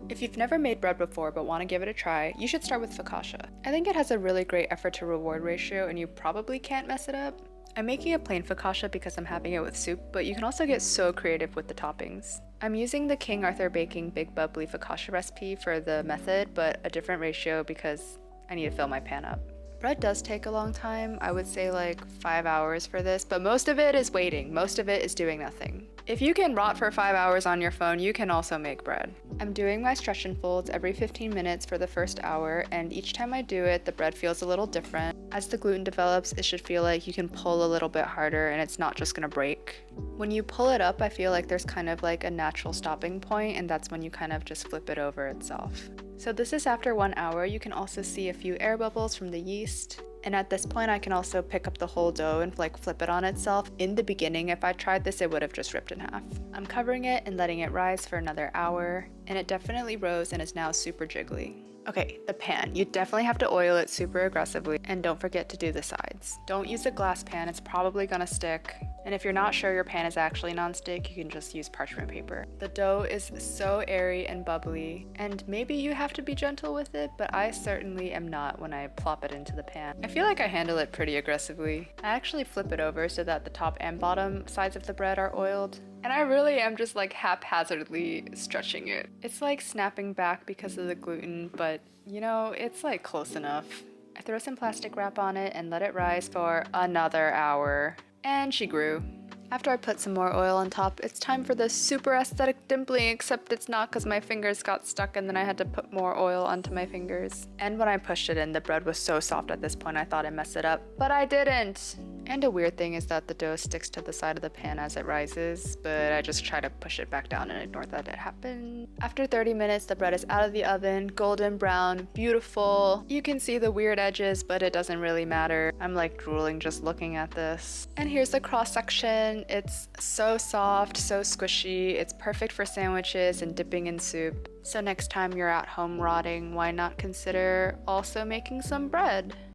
If you've never made bread before but want to give it a try, you should start with focaccia. I think it has a really great effort to reward ratio and you probably can't mess it up. I'm making a plain focaccia because I'm having it with soup, but you can also get so creative with the toppings. I'm using the King Arthur Baking Big Bubbly focaccia recipe for the method, but a different ratio because I need to fill my pan up. Bread does take a long time. I would say like 5 hours for this, but most of it is waiting. Most of it is doing nothing. If you can rot for 5 hours on your phone, you can also make bread. I'm doing my stretch and folds every 15 minutes for the first hour, and each time I do it, the bread feels a little different. As the gluten develops, it should feel like you can pull a little bit harder and it's not just gonna break. When you pull it up, I feel like there's kind of like a natural stopping point, and that's when you kind of just flip it over itself. So this is after 1 hour. You can also see a few air bubbles from the yeast. And at this point, I can also pick up the whole dough and like flip it on itself. In the beginning, if I tried this, it would have just ripped in half. I'm covering it and letting it rise for another hour, and it definitely rose and is now super jiggly. Okay, the pan. You definitely have to oil it super aggressively, and don't forget to do the sides. Don't use a glass pan, it's probably gonna stick. And if you're not sure your pan is actually non-stick, you can just use parchment paper. The dough is so airy and bubbly, and maybe you have to be gentle with it, but I certainly am not when I plop it into the pan. I feel like I handle it pretty aggressively. I actually flip it over so that the top and bottom sides of the bread are oiled. And I really am just like haphazardly stretching it. It's like snapping back because of the gluten, but you know, it's like close enough. I throw some plastic wrap on it and let it rise for another hour. And she grew. After I put some more oil on top, it's time for the super aesthetic dimpling, except it's not because my fingers got stuck and then I had to put more oil onto my fingers. And when I pushed it in, the bread was so soft at this point I thought I messed it up, but I didn't! And a weird thing is that the dough sticks to the side of the pan as it rises, but I just try to push it back down and ignore that it happened. After 30 minutes, the bread is out of the oven, golden brown, beautiful. You can see the weird edges, but it doesn't really matter. I'm like drooling just looking at this. And here's the cross section. It's so soft, so squishy. It's perfect for sandwiches and dipping in soup. So next time you're at home rotting, why not consider also making some bread?